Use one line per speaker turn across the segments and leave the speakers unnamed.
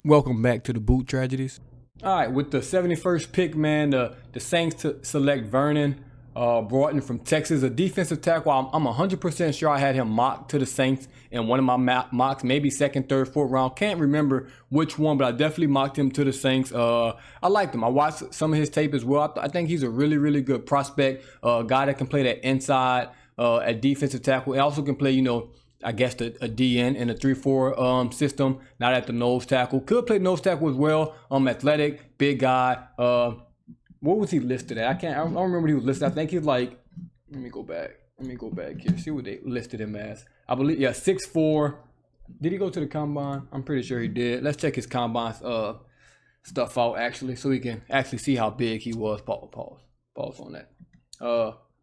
Welcome back to the Boot Tragedies. All right, with the 71st pick, man, the Saints to select Vernon, Broughton from Texas, a defensive tackle. I'm 100% sure I had him mocked to the Saints in one of my mocks, maybe second, third, fourth round. Can't remember which one, but I definitely mocked him to the Saints. I liked him. I watched some of his tape as well. I think he's a really, really good prospect, a guy that can play that inside at defensive tackle. He also can play, I guess a DN in a 3-4 system, not at the nose tackle. Could play nose tackle as well. Athletic, big guy. What was he listed at? I don't remember what he was listed. I think he's like, let me go back here. See what they listed him as. I believe, 6'4". Did he go to the combine? I'm pretty sure he did. Let's check his combine stuff out actually, so we can actually see how big he was. Pause on that.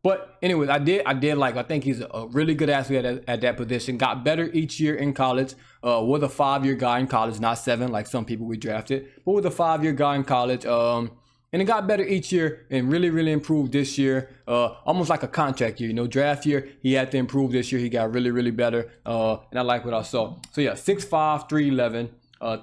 But anyways, I think he's a really good athlete at that position. Got better each year in college. Was a 5-year guy in college, not 7 like some people we drafted, but was a 5-year guy in college. And it got better each year and really, really improved this year. Almost like a contract year, draft year. He had to improve this year. He got really, really better. And I like what I saw. So yeah, 6'5", 311,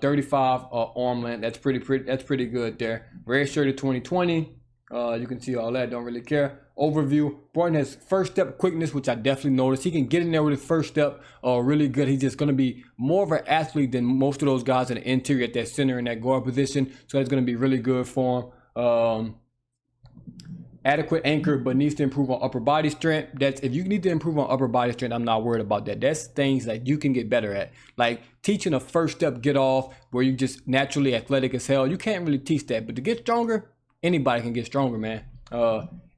35 arm length. That's pretty good there. Red shirted 2020. You can see all that. Don't really care. Overview. Broughton has first step quickness, which I definitely noticed. He can get in there with his first step really good. He's just going to be more of an athlete than most of those guys in the interior at that center and that guard position. So that's going to be really good for him. Adequate anchor, but needs to improve on upper body strength. That's if you need to improve on upper body strength, I'm not worried about that. That's things that you can get better at. Like teaching a first step get off where you just naturally athletic as hell. You can't really teach that. But to get stronger, anybody can get stronger, man.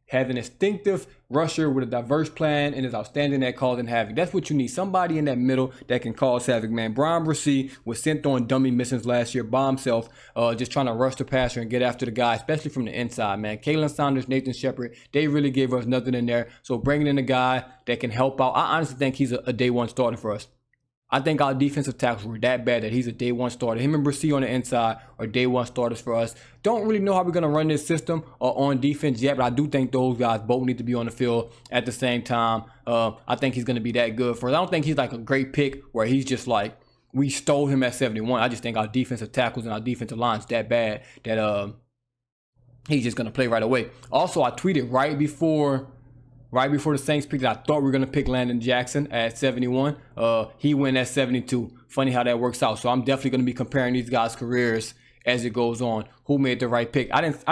Have an instinctive rusher with a diverse plan and is outstanding at causing havoc. That's what you need. Somebody in that middle that can cause havoc, man. Brian Brissy was sent on dummy missions last year by himself, just trying to rush the passer and get after the guy, especially from the inside, man. Kalen Saunders, Nathan Shepard, they really gave us nothing in there. So bringing in a guy that can help out, I honestly think he's a day one starter for us. I think our defensive tackles were that bad that he's a day one starter. Him and Brissy on the inside are day one starters for us. Don't really know how we're going to run this system on defense yet, but I do think those guys both need to be on the field at the same time. I think he's going to be that good for us. I don't think he's like a great pick where he's just like, we stole him at 71. I just think our defensive tackles and our defensive line's that bad that he's just going to play right away. Also, I tweeted right before the Saints picked, I thought we were going to pick Landon Jackson at 71. He went at 72. Funny how that works out. So I'm definitely going to be comparing these guys' careers as it goes on. Who made the right pick? I didn't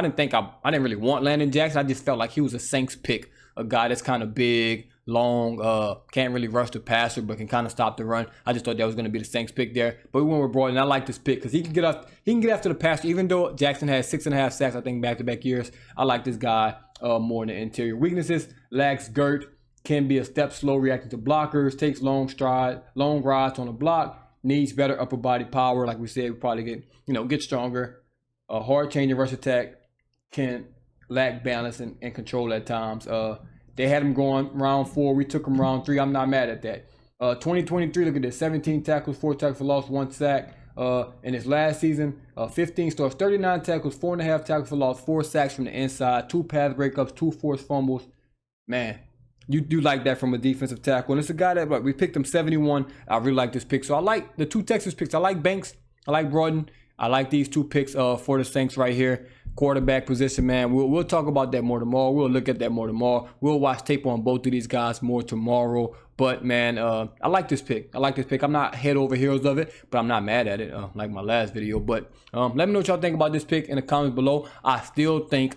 really want Landon Jackson. I just felt like he was a Saints pick. A guy that's kind of big, long, can't really rush the passer, but can kind of stop the run. I just thought that was going to be the Saints pick there. But we went with Broughton. I like this pick because he can get after the passer. Even though Jackson had 6.5 sacks, I think, back-to-back years. I like this guy more in the interior. Weaknesses: lacks girth, can be a step slow reacting to blockers, takes long rides on a block, needs better upper body power. Like we said, we probably get stronger. Hard change in rush attack, can lack balance and control at times. They had him going round 4. We took him round 3. I'm not mad at that. 2023, look at this: 17 tackles, 4 tackles for loss, 1 sack. In his last season, 15 starts, 39 tackles, 4.5 tackles for loss, 4 sacks from the inside, 2 pass breakups, 2 forced fumbles. Man, you do like that from a defensive tackle. And it's a guy that we picked him 71. I really like this pick. So I like the 2 Texas picks. I like Banks. I like Broughton. I like these 2 picks for the Saints right here. Quarterback position, man. We'll talk about that more tomorrow. We'll look at that more tomorrow. We'll watch tape on both of these guys more tomorrow. But, man, I like this pick. I'm not head over heels of it, but I'm not mad at it like my last video. But let me know what y'all think about this pick in the comments below. I still think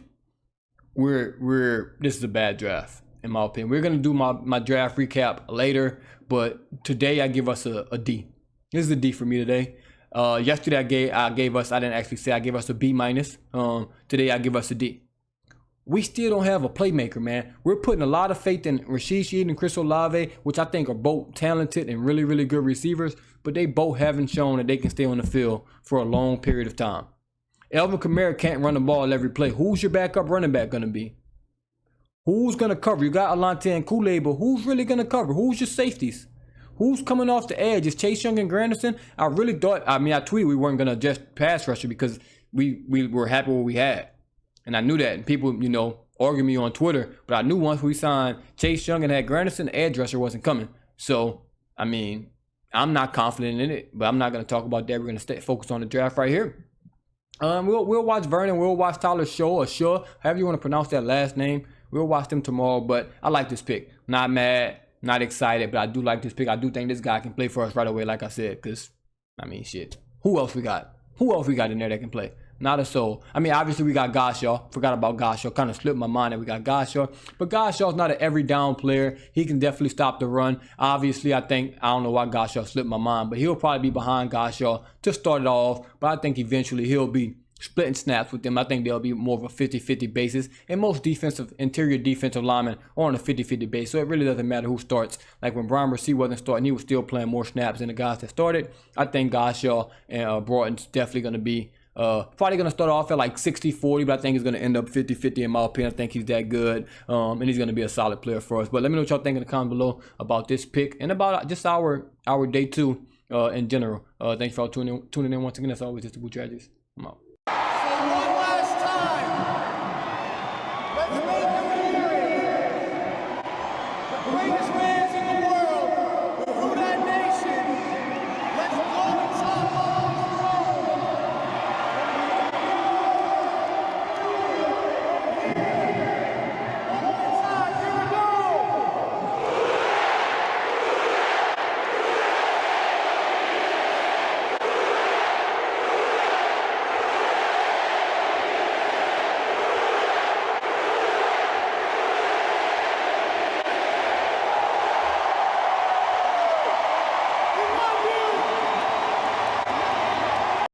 this is a bad draft, in my opinion. We're going to do my draft recap later, but today I give us a D. This is a D for me today. Yesterday I gave us a B minus. Today I give us a D. We still don't have a playmaker, man. We're putting a lot of faith in Rashid Shaheed and Chris Olave, which I think are both talented and really, really good receivers, but they both haven't shown that they can stay on the field for a long period of time. Alvin Kamara can't run the ball every play. Who's your backup running back going to be? Who's going to cover? You got Alante and Kool-Aid, but who's really going to cover? Who's your safeties? Who's coming off the edge? Is Chase Young and Granderson? I tweeted we weren't going to just pass rusher because we were happy with what we had. And I knew that. And people, argued me on Twitter. But I knew once we signed Chase Young and had Granderson, the edge rusher wasn't coming. So, I'm not confident in it, but I'm not going to talk about that. We're going to stay focused on the draft right here. We'll watch Vernon. We'll watch Tyler Shaw, however you want to pronounce that last name. We'll watch them tomorrow, but I like this pick. Not mad, not excited, but I do like this pick. I do think this guy can play for us right away, like I said, because, I mean, shit. Who else we got? Who else we got in there that can play? Not a soul. I mean, obviously, we got Goshaw. Forgot about Goshaw. Kind of slipped my mind that we got Goshaw. But Goshaw's not an every down player. He can definitely stop the run. Obviously, I don't know why Goshaw slipped my mind, but he'll probably be behind Goshaw to start it off. But I think eventually he'll be splitting snaps with them. I think they'll be more of a 50-50 basis. And most interior defensive linemen are on a 50-50 base. So it really doesn't matter who starts. Like when Brian Mercy wasn't starting, he was still playing more snaps than the guys that started. I think Goshaw and Broughton's definitely going to be probably going to start off at like 60-40, but I think he's going to end up 50-50 in my opinion. I think he's that good, and he's going to be a solid player for us. But let me know what y'all think in the comments below about this pick and about just our day two in general. Thanks for all tuning in once again. As always, it's the Blue Tragedies. I'm out.